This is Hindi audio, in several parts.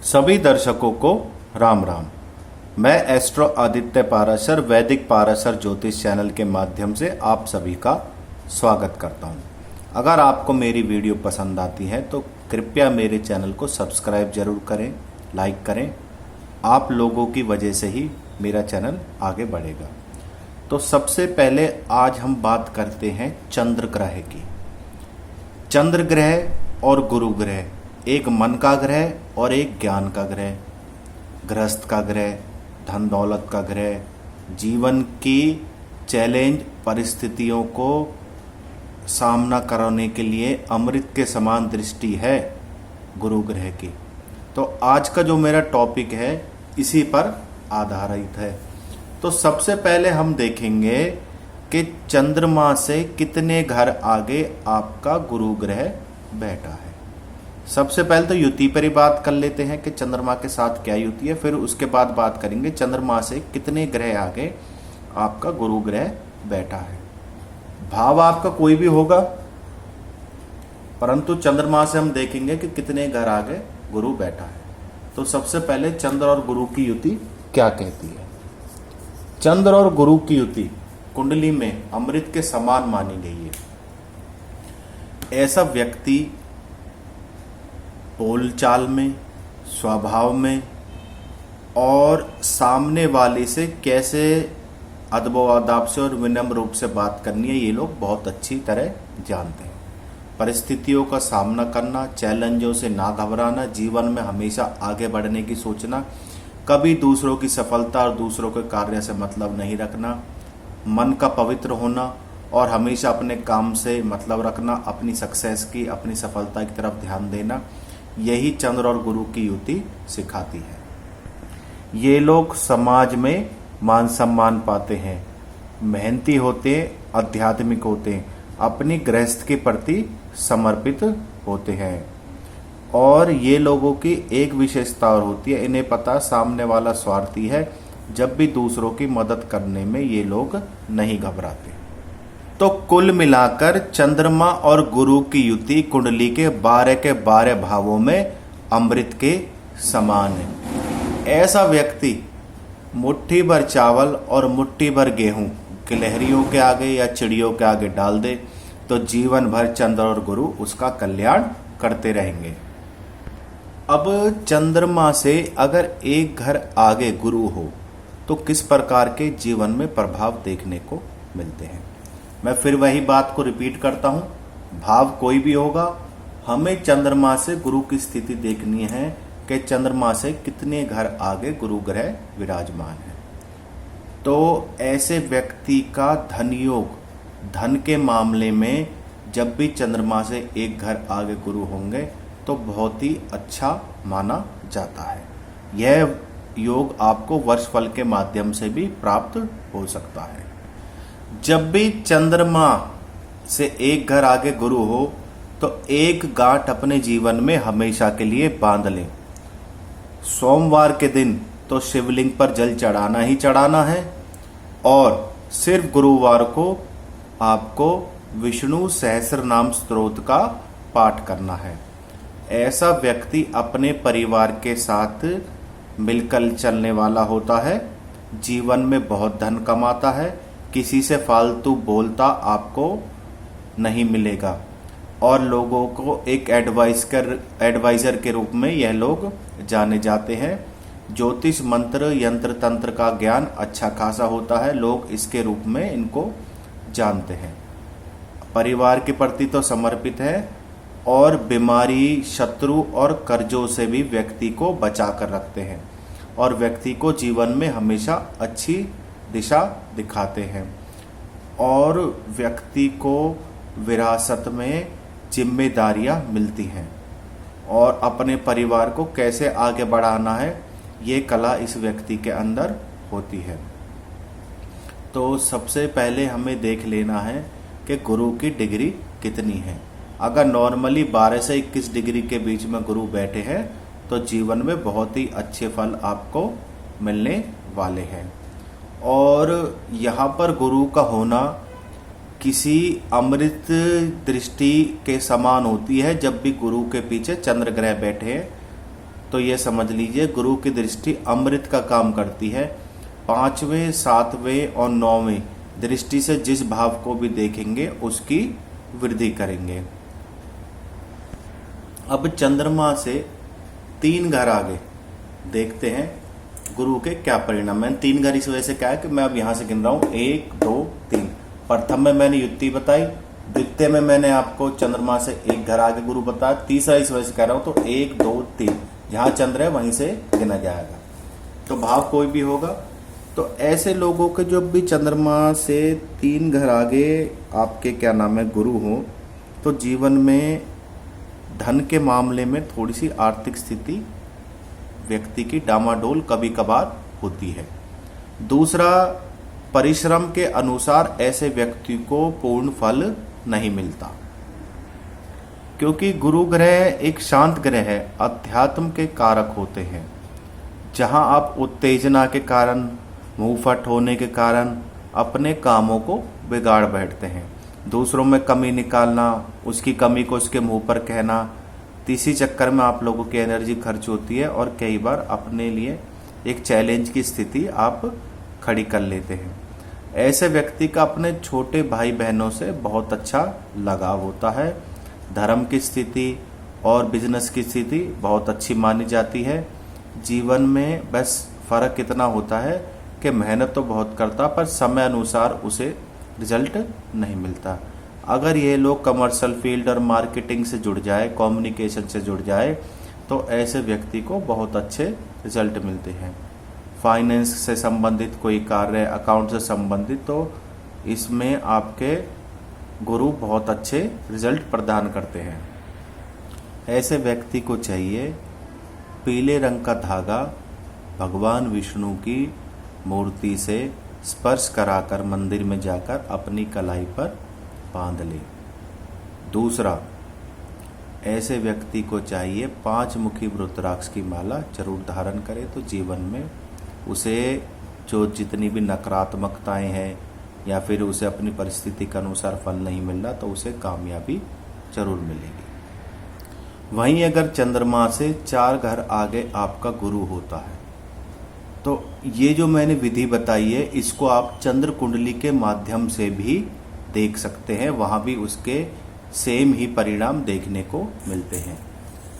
सभी दर्शकों को राम राम। मैं एस्ट्रो आदित्य पाराशर वैदिक पाराशर ज्योतिष चैनल के माध्यम से आप सभी का स्वागत करता हूं। अगर आपको मेरी वीडियो पसंद आती है तो कृपया मेरे चैनल को सब्सक्राइब जरूर करें, लाइक करें। आप लोगों की वजह से ही मेरा चैनल आगे बढ़ेगा। तो सबसे पहले आज हम बात करते हैं चंद्र ग्रह की। चंद्र ग्रह और गुरु ग्रह, एक मन का ग्रह और एक ज्ञान का ग्रह, गृहस्थ का ग्रह, धन दौलत का ग्रह, जीवन की चैलेंज परिस्थितियों को सामना करने के लिए अमृत के समान दृष्टि है गुरु ग्रह की। तो आज का जो मेरा टॉपिक है इसी पर आधारित है। तो सबसे पहले हम देखेंगे कि चंद्रमा से कितने घर आगे आपका गुरु ग्रह बैठा है। सबसे पहले तो युति पर ही बात कर लेते हैं कि चंद्रमा के साथ क्या युति है, फिर उसके बाद बात करेंगे चंद्रमा से कितने ग्रह आगे आपका गुरु ग्रह बैठा है। भाव आपका कोई भी होगा, परंतु चंद्रमा से हम देखेंगे कि कितने घर आगे गुरु बैठा है। तो सबसे पहले चंद्र और गुरु की युति क्या कहती है। चंद्र और गुरु की युति कुंडली में अमृत के समान मानी गई है। ऐसा व्यक्ति बोलचाल में, स्वभाव में और सामने वाले से कैसे अदब से और विनम्र रूप से बात करनी है, ये लोग बहुत अच्छी तरह जानते हैं। परिस्थितियों का सामना करना, चैलेंजों से ना घबराना, जीवन में हमेशा आगे बढ़ने की सोचना, कभी दूसरों की सफलता और दूसरों के कार्य से मतलब नहीं रखना, मन का पवित्र होना और हमेशा अपने काम से मतलब रखना, अपनी सक्सेस की, अपनी सफलता की तरफ ध्यान देना, यही चंद्र और गुरु की युति सिखाती है। ये लोग समाज में मान सम्मान पाते हैं, मेहनती होते हैं, आध्यात्मिक होते हैं, अपनी गृहस्थ के प्रति समर्पित होते हैं। और ये लोगों की एक विशेषता और होती है, इन्हें पता सामने वाला स्वार्थी है, जब भी दूसरों की मदद करने में ये लोग नहीं घबराते। तो कुल मिलाकर चंद्रमा और गुरु की युति कुंडली के 12 के 12 भावों में अमृत के समान है। ऐसा व्यक्ति मुट्ठी भर चावल और मुट्ठी भर गेहूं गिलहरियों के आगे या चिड़ियों के आगे डाल दे तो जीवन भर चंद्र और गुरु उसका कल्याण करते रहेंगे। अब चंद्रमा से अगर एक घर आगे गुरु हो तो किस प्रकार के जीवन में प्रभाव देखने को मिलते हैं। मैं फिर वही बात को रिपीट करता हूं, भाव कोई भी होगा, हमें चंद्रमा से गुरु की स्थिति देखनी है कि चंद्रमा से कितने घर आगे गुरु ग्रह विराजमान है। तो ऐसे व्यक्ति का धन योग, धन के मामले में जब भी चंद्रमा से एक घर आगे गुरु होंगे तो बहुत ही अच्छा माना जाता है। यह योग आपको वर्षफल के माध्यम से भी प्राप्त हो सकता है। जब भी चंद्रमा से एक घर आगे गुरु हो तो एक गांठ अपने जीवन में हमेशा के लिए बांध लें। सोमवार के दिन तो शिवलिंग पर जल चढ़ाना ही चढ़ाना है और सिर्फ गुरुवार को आपको विष्णु सहस्र नाम स्तोत्र का पाठ करना है। ऐसा व्यक्ति अपने परिवार के साथ मिलकर चलने वाला होता है, जीवन में बहुत धन कमाता है, किसी से फालतू बोलता आपको नहीं मिलेगा और लोगों को एक एडवाइजर के रूप में यह लोग जाने जाते हैं। ज्योतिष, मंत्र, यंत्र, तंत्र का ज्ञान अच्छा खासा होता है, लोग इसके रूप में इनको जानते हैं। परिवार के प्रति तो समर्पित है और बीमारी, शत्रु और कर्जों से भी व्यक्ति को बचा कर रखते हैं और व्यक्ति को जीवन में हमेशा अच्छी दिशा दिखाते हैं और व्यक्ति को विरासत में जिम्मेदारियां मिलती हैं और अपने परिवार को कैसे आगे बढ़ाना है ये कला इस व्यक्ति के अंदर होती है। तो सबसे पहले हमें देख लेना है कि गुरु की डिग्री कितनी है। अगर नॉर्मली 12 से 21 डिग्री के बीच में गुरु बैठे हैं तो जीवन में बहुत ही अच्छे फल आपको मिलने वाले हैं। और यहाँ पर गुरु का होना किसी अमृत दृष्टि के समान होती है। जब भी गुरु के पीछे चंद्र ग्रह बैठे हैं तो ये समझ लीजिए गुरु की दृष्टि अमृत का काम करती है। 5वें 7वें और 9वें दृष्टि से जिस भाव को भी देखेंगे उसकी वृद्धि करेंगे। अब चंद्रमा से 3 घर आगे देखते हैं गुरु के क्या परिणाम। मैंने 3 घर इस वजह से क्या है कि मैं अब यहां से गिन रहा हूं 1 2 3। प्रथम में मैंने युक्ति बताई, द्वितीय में मैंने आपको चंद्रमा से 1 घर आगे गुरु बताया, तीसरा इस वजह से कह रहा हूं तो 1 2 3 जहां चंद्र है वहीं से गिना जाएगा। तो भाव कोई भी होगा। तो ऐसे लोगों के जो भी चंद्रमा से 3 घर आगे आपके क्या नाम है गुरु हो, तो जीवन में धन के मामले में थोड़ी सी आर्थिक स्थिति व्यक्ति की डामाडोल कभी कभार होती है। दूसरा, परिश्रम के अनुसार ऐसे व्यक्ति को पूर्ण फल नहीं मिलता, क्योंकि गुरु ग्रह एक शांत ग्रह है, अध्यात्म के कारक होते हैं। जहां आप उत्तेजना के कारण, मुंहफट होने के कारण अपने कामों को बिगाड़ बैठते हैं, दूसरों में कमी निकालना, उसकी कमी को उसके मुंह पर कहना, इसी चक्कर में आप लोगों की एनर्जी खर्च होती है और कई बार अपने लिए एक चैलेंज की स्थिति आप खड़ी कर लेते हैं। ऐसे व्यक्ति का अपने छोटे भाई बहनों से बहुत अच्छा लगाव होता है। धर्म की स्थिति और बिजनेस की स्थिति बहुत अच्छी मानी जाती है। जीवन में बस फर्क इतना होता है कि मेहनत तो बहुत करता पर समय अनुसार उसे रिजल्ट नहीं मिलता। अगर ये लोग कमर्शियल फील्ड और मार्केटिंग से जुड़ जाए, कम्युनिकेशन से जुड़ जाए, तो ऐसे व्यक्ति को बहुत अच्छे रिजल्ट मिलते हैं। फाइनेंस से संबंधित कोई कार्य, अकाउंट से संबंधित, तो इसमें आपके गुरु बहुत अच्छे रिजल्ट प्रदान करते हैं। ऐसे व्यक्ति को चाहिए पीले रंग का धागा भगवान विष्णु की मूर्ति से स्पर्श कराकर मंदिर में जाकर अपनी कलाई पर बांध ले। दूसरा, ऐसे व्यक्ति को चाहिए 5 मुखी रुद्राक्ष की माला जरूर धारण करे, तो जीवन में उसे जो जितनी भी नकारात्मकताएं हैं या फिर उसे अपनी परिस्थिति के अनुसार फल नहीं मिल रहा तो उसे कामयाबी जरूर मिलेगी। वहीं अगर चंद्रमा से 4 घर आगे आपका गुरु होता है, तो ये जो मैंने विधि बताई है इसको आप चंद्र कुंडली के माध्यम से भी देख सकते हैं, वहां भी उसके सेम ही परिणाम देखने को मिलते हैं।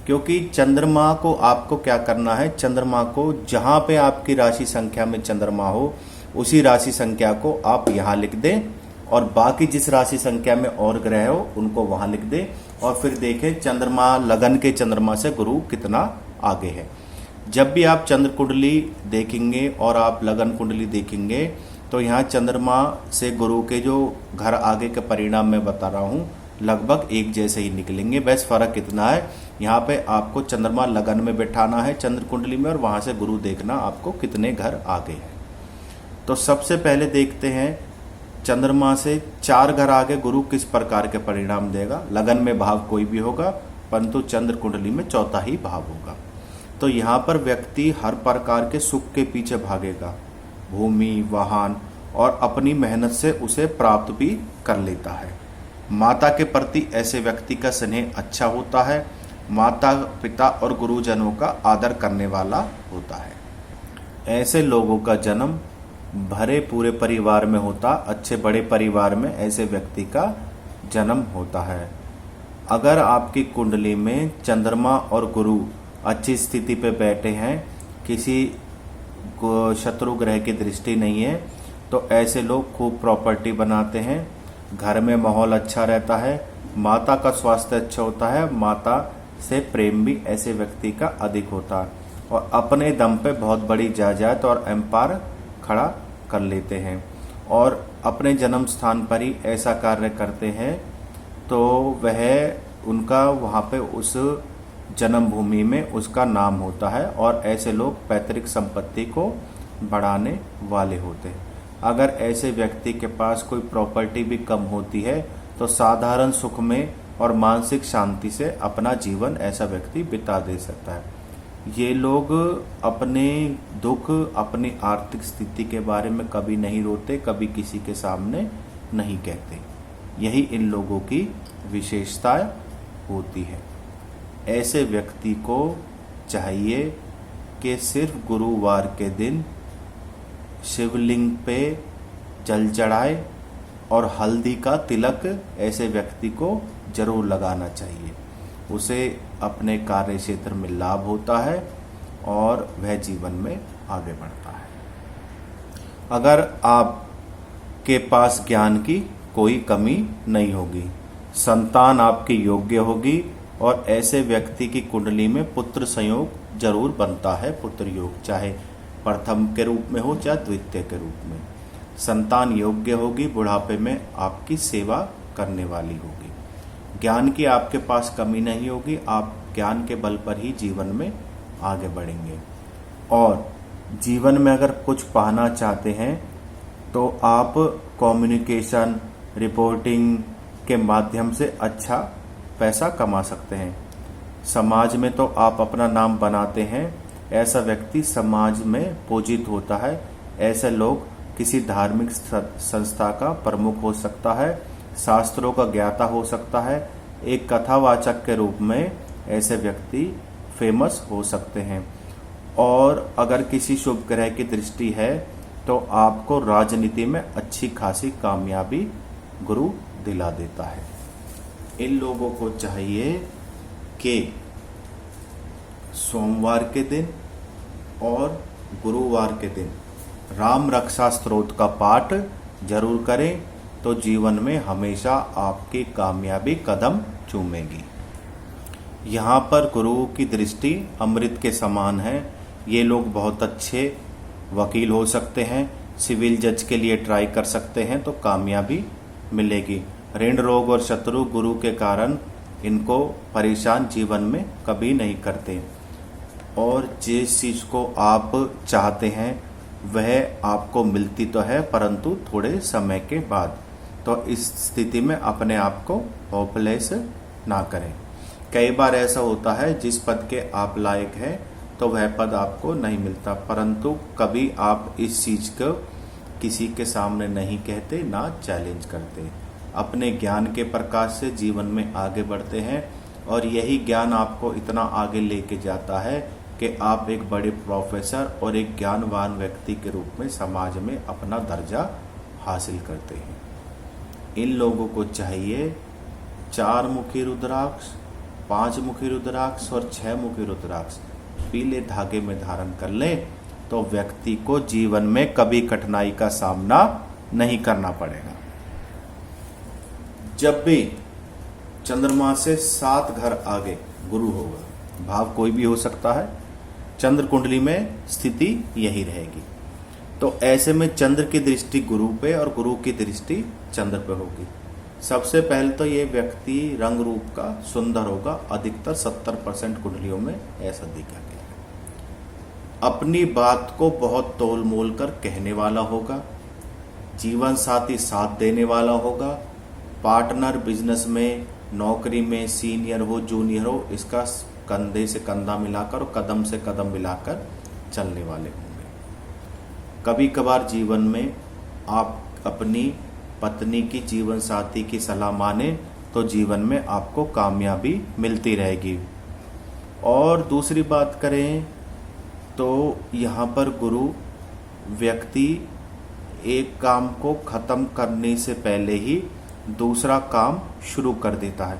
क्योंकि चंद्रमा को आपको क्या करना है, चंद्रमा को जहां पे आपकी राशि संख्या में चंद्रमा हो उसी राशि संख्या को आप यहां लिख दें और बाकी जिस राशि संख्या में और ग्रह हो उनको वहां लिख दें और फिर देखें चंद्रमा लगन के चंद्रमा से गुरु कितना आगे है। जब भी आप चंद्र कुंडली देखेंगे और आप लगन कुंडली देखेंगे तो यहाँ चंद्रमा से गुरु के जो घर आगे के परिणाम मैं बता रहा हूँ लगभग एक जैसे ही निकलेंगे। बस फर्क कितना है, यहाँ पे आपको चंद्रमा लगन में बैठाना है चंद्र कुंडली में और वहां से गुरु देखना आपको कितने घर आगे है। तो सबसे पहले देखते हैं चंद्रमा से 4 घर आगे गुरु किस प्रकार के परिणाम देगा। लगन में भाव कोई भी होगा परंतु चंद्र कुंडली में चौथा ही भाव होगा। तो यहाँ पर व्यक्ति हर प्रकार के सुख के पीछे भागेगा, भूमि, वाहन और अपनी मेहनत से उसे प्राप्त भी कर लेता है। माता के प्रति ऐसे व्यक्ति का स्नेह अच्छा होता है, माता पिता और गुरुजनों का आदर करने वाला होता है। ऐसे लोगों का जन्म भरे पूरे परिवार में होता, अच्छे बड़े परिवार में ऐसे व्यक्ति का जन्म होता है। अगर आपकी कुंडली में चंद्रमा और गुरु अच्छी स्थिति पे बैठे हैं, किसी शत्रु ग्रह की दृष्टि नहीं है, तो ऐसे लोग खूब प्रॉपर्टी बनाते हैं, घर में माहौल अच्छा रहता है, माता का स्वास्थ्य अच्छा होता है, माता से प्रेम भी ऐसे व्यक्ति का अधिक होता है और अपने दम पे बहुत बड़ी जायदाद और एम्पायर खड़ा कर लेते हैं और अपने जन्म स्थान पर ही ऐसा कार्य करते हैं तो वह उनका वहाँ पे उस जन्मभूमि में उसका नाम होता है और ऐसे लोग पैतृक संपत्ति को बढ़ाने वाले होते हैं। अगर ऐसे व्यक्ति के पास कोई प्रॉपर्टी भी कम होती है तो साधारण सुख में और मानसिक शांति से अपना जीवन ऐसा व्यक्ति बिता दे सकता है। ये लोग अपने दुख, अपनी आर्थिक स्थिति के बारे में कभी नहीं रोते, कभी किसी के सामने नहीं कहते। यही इन लोगों की विशेषता होती है। ऐसे व्यक्ति को चाहिए कि सिर्फ गुरुवार के दिन शिवलिंग पे जल चढ़ाए और हल्दी का तिलक ऐसे व्यक्ति को जरूर लगाना चाहिए। उसे अपने कार्य क्षेत्र में लाभ होता है और वह जीवन में आगे बढ़ता है। अगर आपके पास ज्ञान की कोई कमी नहीं होगी, संतान आपकी योग्य होगी और ऐसे व्यक्ति की कुंडली में पुत्र संयोग जरूर बनता है। पुत्र योग चाहे प्रथम के रूप में हो चाहे द्वितीय के रूप में, संतान योग्य होगी, बुढ़ापे में आपकी सेवा करने वाली होगी। ज्ञान की आपके पास कमी नहीं होगी, आप ज्ञान के बल पर ही जीवन में आगे बढ़ेंगे। और जीवन में अगर कुछ पाना चाहते हैं तो आप कम्युनिकेशन, रिपोर्टिंग के माध्यम से अच्छा पैसा कमा सकते हैं। समाज में तो आप अपना नाम बनाते हैं, ऐसा व्यक्ति समाज में पूजित होता है। ऐसे लोग किसी धार्मिक संस्था का प्रमुख हो सकता है, शास्त्रों का ज्ञाता हो सकता है, एक कथावाचक के रूप में ऐसे व्यक्ति फेमस हो सकते हैं। और अगर किसी शुभ ग्रह की दृष्टि है तो आपको राजनीति में अच्छी खासी कामयाबी गुरु दिला देता है। इन लोगों को चाहिए कि सोमवार के दिन और गुरुवार के दिन राम रक्षा स्तोत्र का पाठ जरूर करें, तो जीवन में हमेशा आपकी कामयाबी कदम चूमेगी। यहाँ पर गुरु की दृष्टि अमृत के समान है। ये लोग बहुत अच्छे वकील हो सकते हैं, सिविल जज के लिए ट्राई कर सकते हैं तो कामयाबी मिलेगी। ऋण, रोग और शत्रु गुरु के कारण इनको परेशान जीवन में कभी नहीं करते। और जिस चीज को आप चाहते हैं वह आपको मिलती तो है, परंतु थोड़े समय के बाद। तो इस स्थिति में अपने आप को होपलेस ना करें। कई बार ऐसा होता है जिस पद के आप लायक हैं तो वह पद आपको नहीं मिलता, परंतु कभी आप इस चीज को किसी के सामने नहीं कहते, ना चैलेंज करते। अपने ज्ञान के प्रकाश से जीवन में आगे बढ़ते हैं और यही ज्ञान आपको इतना आगे लेके जाता है कि आप एक बड़े प्रोफेसर और एक ज्ञानवान व्यक्ति के रूप में समाज में अपना दर्जा हासिल करते हैं। इन लोगों को चाहिए 4 मुखी रुद्राक्ष, 5 मुखी रुद्राक्ष और 6 मुखी रुद्राक्ष पीले धागे में धारण कर ले तो व्यक्ति को जीवन में कभी कठिनाई का सामना नहीं करना पड़ेगा। जब भी चंद्रमा से 7 घर आगे गुरु होगा, भाव कोई भी हो सकता है, चंद्र कुंडली में स्थिति यही रहेगी। तो ऐसे में चंद्र की दृष्टि गुरु पे और गुरु की दृष्टि चंद्र पे होगी। सबसे पहले तो ये व्यक्ति रंग रूप का सुंदर होगा, अधिकतर 70% कुंडलियों में ऐसा देखा गया है। अपनी बात को बहुत तोल मोल कर कहने वाला होगा, जीवन साथी साथ देने वाला होगा, पार्टनर बिजनेस में, नौकरी में, सीनियर हो जूनियर हो, इसका कंधे से कंधा मिलाकर और कदम से कदम मिलाकर चलने वाले होंगे। कभी कभार जीवन में आप अपनी पत्नी की, जीवन साथी की सलाह माने तो जीवन में आपको कामयाबी मिलती रहेगी। और दूसरी बात करें तो यहाँ पर गुरु व्यक्ति एक काम को खत्म करने से पहले ही दूसरा काम शुरू कर देता है।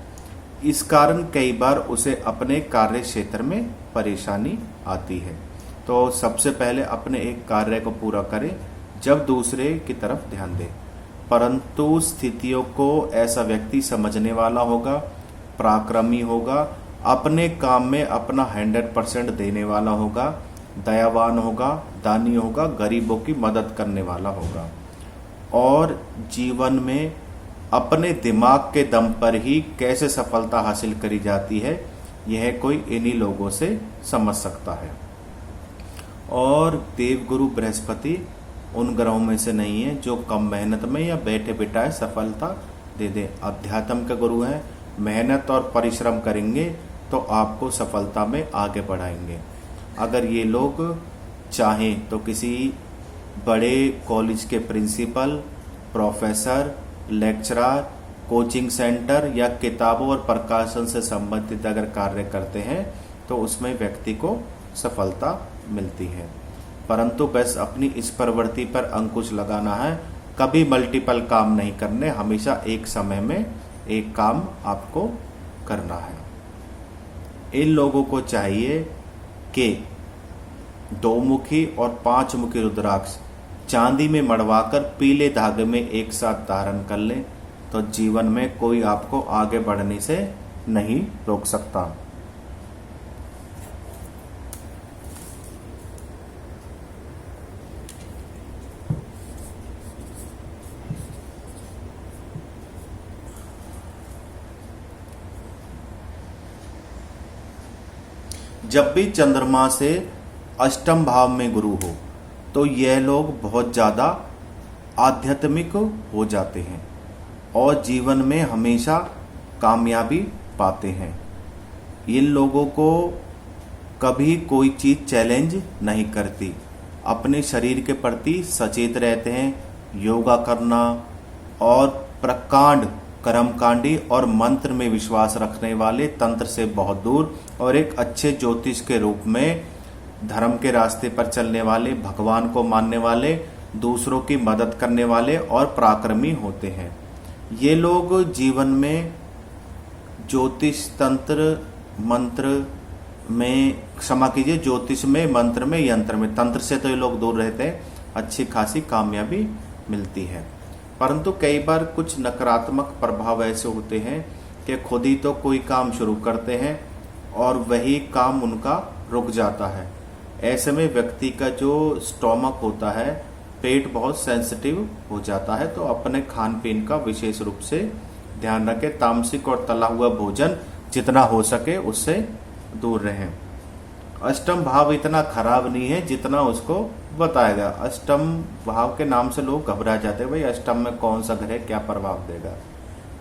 इस कारण कई बार उसे अपने कार्य क्षेत्र में परेशानी आती है। तो सबसे पहले अपने एक कार्य को पूरा करें, जब दूसरे की तरफ ध्यान दें। परंतु स्थितियों को ऐसा व्यक्ति समझने वाला होगा, पराक्रमी होगा, अपने काम में अपना 100% देने वाला होगा, दयावान होगा, दानी होगा, गरीबों की मदद करने वाला होगा और जीवन में अपने दिमाग के दम पर ही कैसे सफलता हासिल करी जाती है यह कोई इन्हीं लोगों से समझ सकता है। और देवगुरु बृहस्पति उन ग्रहों में से नहीं है जो कम मेहनत में या बैठे बिठाए सफलता दे दे। अध्यात्म के गुरु हैं, मेहनत और परिश्रम करेंगे तो आपको सफलता में आगे बढ़ाएंगे। अगर ये लोग चाहें तो किसी बड़े कॉलेज के principal, professor, lecturer, coaching centre या किताबों और प्रकाशन से संबंधित अगर कार्य करते हैं तो उसमें व्यक्ति को सफलता मिलती है। परंतु बस अपनी इस प्रवृत्ति पर अंकुश लगाना है, कभी मल्टीपल काम नहीं करने, हमेशा एक समय में एक काम आपको करना है। इन लोगों को चाहिए कि 2 मुखी और 5 मुखी रुद्राक्ष चांदी में मढ़वाकर पीले धागे में एक साथ धारण कर लें, तो जीवन में कोई आपको आगे बढ़ने से नहीं रोक सकता। जब भी चंद्रमा से अष्टम भाव में गुरु हो तो यह लोग बहुत ज़्यादा आध्यात्मिक हो जाते हैं और जीवन में हमेशा कामयाबी पाते हैं। इन लोगों को कभी कोई चीज़ चैलेंज नहीं करती, अपने शरीर के प्रति सचेत रहते हैं। योगा करना और प्रकांड कर्मकांडी और मंत्र में विश्वास रखने वाले, तंत्र से बहुत दूर और एक अच्छे ज्योतिष के रूप में धर्म के रास्ते पर चलने वाले, भगवान को मानने वाले, दूसरों की मदद करने वाले और पराक्रमी होते हैं। ये लोग जीवन में ज्योतिष, तंत्र, मंत्र में, क्षमा कीजिए, ज्योतिष में, मंत्र में, यंत्र में, तंत्र से तो ये लोग दूर रहते हैं, अच्छी खासी कामयाबी मिलती है। परंतु कई बार कुछ नकारात्मक प्रभाव ऐसे होते हैं कि खुद ही तो कोई काम शुरू करते हैं और वही काम उनका रुक जाता है। ऐसे में व्यक्ति का जो स्टोमक होता है, पेट बहुत सेंसिटिव हो जाता है, तो अपने खान पीन का विशेष रूप से ध्यान रखें। तामसिक और तला हुआ भोजन जितना हो सके उससे दूर रहें। अष्टम भाव इतना खराब नहीं है जितना उसको बताएगा। अष्टम भाव के नाम से लोग घबरा जाते हैं, भाई अष्टम में कौन सा ग्रह क्या प्रभाव देगा।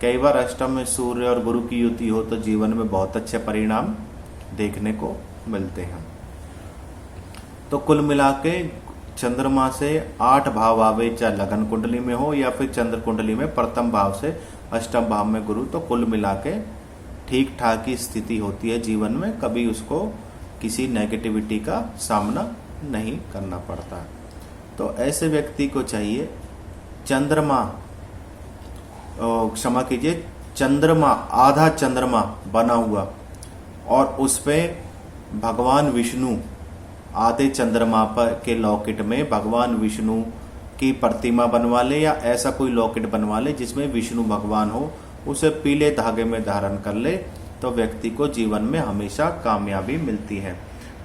कई बार अष्टम में सूर्य और गुरु की युति हो तो जीवन में बहुत अच्छे परिणाम देखने को मिलते हैं। तो कुल मिला के चंद्रमा से 8 भाव आवे, चाहे लगन कुंडली में हो या फिर चंद्र कुंडली में प्रथम भाव से अष्टम भाव में गुरु, तो कुल मिला के ठीक ठाक की स्थिति होती है जीवन में। कभी उसको किसी नेगेटिविटी का सामना नहीं करना पड़ता। तो ऐसे व्यक्ति को चाहिए चंद्रमा, क्षमा कीजिए, चंद्रमा, आधा चंद्रमा बना हुआ और उस पे भगवान विष्णु, आधे चंद्रमा पर के लॉकेट में भगवान विष्णु की प्रतिमा बनवा ले या ऐसा कोई लॉकेट बनवा ले जिसमें विष्णु भगवान हो, उसे पीले धागे में धारण कर ले, तो व्यक्ति को जीवन में हमेशा कामयाबी मिलती है।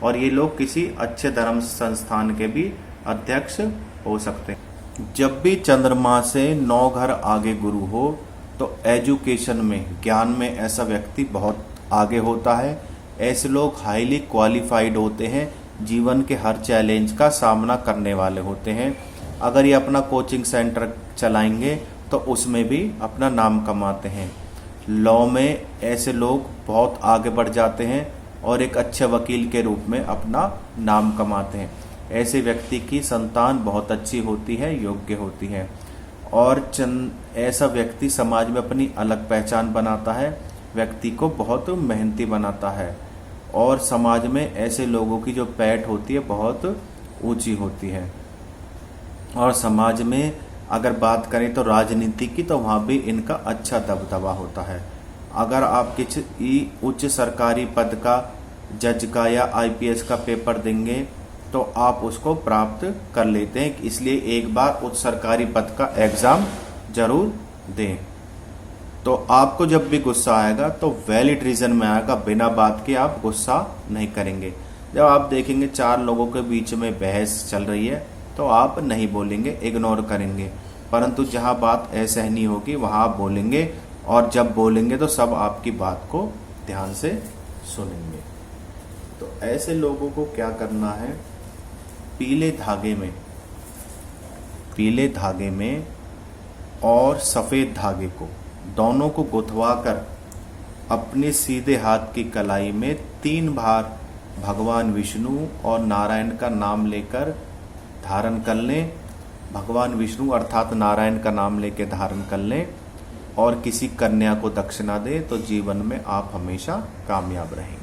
और ये लोग किसी अच्छे धर्म संस्थान के भी अध्यक्ष हो सकते हैं। जब भी चंद्रमा से 9 घर आगे गुरु हो तो एजुकेशन में, ज्ञान में ऐसा व्यक्ति बहुत आगे होता है। ऐसे लोग हाईली क्वालिफाइड होते हैं, जीवन के हर चैलेंज का सामना करने वाले होते हैं। अगर ये अपना कोचिंग सेंटर चलाएंगे तो उसमें भी अपना नाम कमाते हैं। लॉ में ऐसे लोग बहुत आगे बढ़ जाते हैं और एक अच्छे वकील के रूप में अपना नाम कमाते हैं। ऐसे व्यक्ति की संतान बहुत अच्छी होती है, योग्य होती है और ऐसा व्यक्ति समाज में अपनी अलग पहचान बनाता है, व्यक्ति को बहुत मेहनती बनाता है और समाज में ऐसे लोगों की जो पैठ होती है बहुत ऊंची होती है। और समाज में अगर बात करें तो राजनीति की, तो वहाँ भी इनका अच्छा दबदबा होता है। अगर आप किसी उच्च सरकारी पद का, जज का या आईपीएस का पेपर देंगे तो आप उसको प्राप्त कर लेते हैं, इसलिए एक बार उच्च सरकारी पद का एग्ज़ाम जरूर दें। तो आपको जब भी गुस्सा आएगा तो वैलिड रीज़न में आएगा, बिना बात के आप गुस्सा नहीं करेंगे। जब आप देखेंगे 4 लोगों के बीच में बहस चल रही है तो आप नहीं बोलेंगे, इग्नोर करेंगे। परंतु जहां बात असहनीय होगी वहां आप बोलेंगे और जब बोलेंगे तो सब आपकी बात को ध्यान से सुनेंगे। तो ऐसे लोगों को क्या करना है, पीले धागे में और सफ़ेद धागे को, दोनों को गुथवा कर अपने सीधे हाथ की कलाई में 3 बार भगवान विष्णु और नारायण का नाम लेकर धारण कर लें। भगवान विष्णु अर्थात नारायण का नाम लेकर धारण कर लें और किसी कन्या को दक्षिणा दें, तो जीवन में आप हमेशा कामयाब रहेंगे।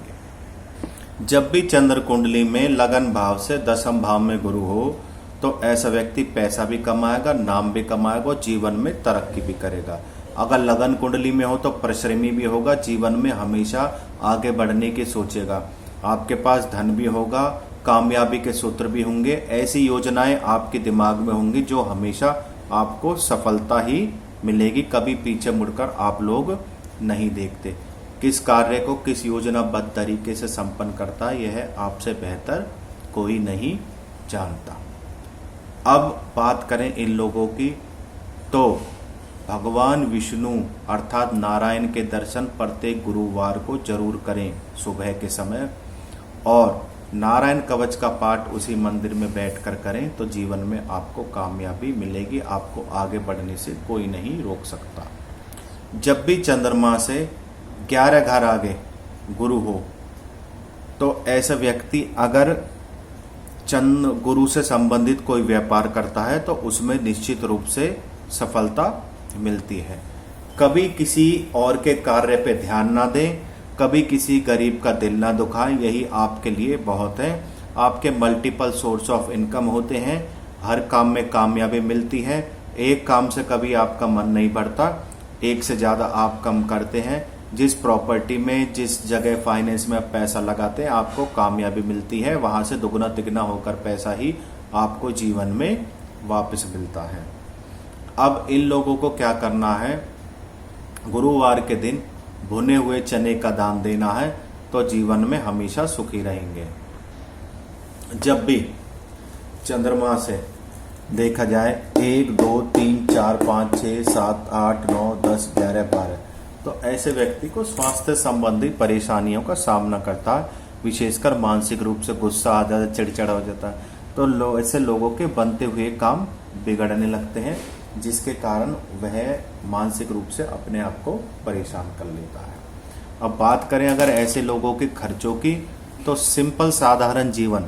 जब भी चंद्र कुंडली में लगन भाव से दसम भाव में गुरु हो तो ऐसा व्यक्ति पैसा भी कमाएगा, नाम भी कमाएगा और जीवन में तरक्की भी करेगा। अगर लगन कुंडली में हो तो परिश्रमी भी होगा, जीवन में हमेशा आगे बढ़ने की सोचेगा। आपके पास धन भी होगा, कामयाबी के सूत्र भी होंगे। ऐसी योजनाएं आपके दिमाग में होंगी जो हमेशा आपको सफलता ही मिलेगी। कभी पीछे मुड़कर आप लोग नहीं देखते। किस कार्य को किस योजनाबद्ध तरीके से संपन्न करता है यह आपसे बेहतर कोई नहीं जानता। अब बात करें इन लोगों की, तो भगवान विष्णु अर्थात नारायण के दर्शन प्रत्येक गुरुवार को जरूर करें सुबह के समय, और नारायण कवच का पाठ उसी मंदिर में बैठकर करें तो जीवन में आपको कामयाबी मिलेगी। आपको आगे बढ़ने से कोई नहीं रोक सकता। जब भी चंद्रमा से 11 घर आगे गुरु हो तो ऐसा व्यक्ति अगर चंद्र गुरु से संबंधित कोई व्यापार करता है तो उसमें निश्चित रूप से सफलता मिलती है। कभी किसी और के कार्य पे ध्यान ना दें, कभी किसी गरीब का दिल ना दुखाएं, यही आपके लिए बहुत है। आपके मल्टीपल सोर्स ऑफ इनकम होते हैं, हर काम में कामयाबी मिलती है। एक काम से कभी आपका मन नहीं बढ़ता, एक से ज़्यादा आप कम करते हैं। जिस प्रॉपर्टी में जिस जगह फाइनेंस में आप पैसा लगाते हैं आपको कामयाबी मिलती है, वहाँ से दुगना तिगना होकर पैसा ही आपको जीवन में वापस मिलता है। अब इन लोगों को क्या करना है, गुरुवार के दिन भुने हुए चने का दान देना है तो जीवन में हमेशा सुखी रहेंगे। जब भी चंद्रमा से देखा जाए 1 2 3 4 5 6 7 8 9 10 11 12 तो ऐसे व्यक्ति को स्वास्थ्य संबंधी परेशानियों का सामना करता है, विशेषकर मानसिक रूप से गुस्सा आ जाता है, चिड़चिड़ा हो जाता है। तो ऐसे लोगों के बनते हुए काम बिगड़ने लगते हैं, जिसके कारण वह मानसिक रूप से अपने आप को परेशान कर लेता है। अब बात करें अगर ऐसे लोगों के खर्चों की, तो सिंपल साधारण जीवन,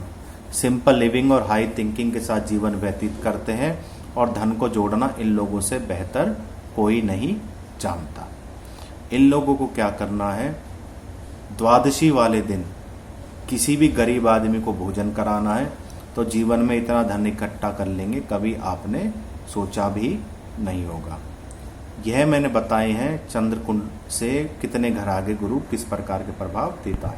सिंपल लिविंग और हाई थिंकिंग के साथ जीवन व्यतीत करते हैं और धन को जोड़ना इन लोगों से बेहतर कोई नहीं जानता। इन लोगों को क्या करना है, द्वादशी वाले दिन किसी भी गरीब आदमी को भोजन कराना है तो जीवन में इतना धन इकट्ठा कर लेंगे कभी आपने सोचा भी नहीं होगा। यह मैंने बताए हैं चंद्र कुंड से कितने घर आगे गुरु किस प्रकार के प्रभाव देता है।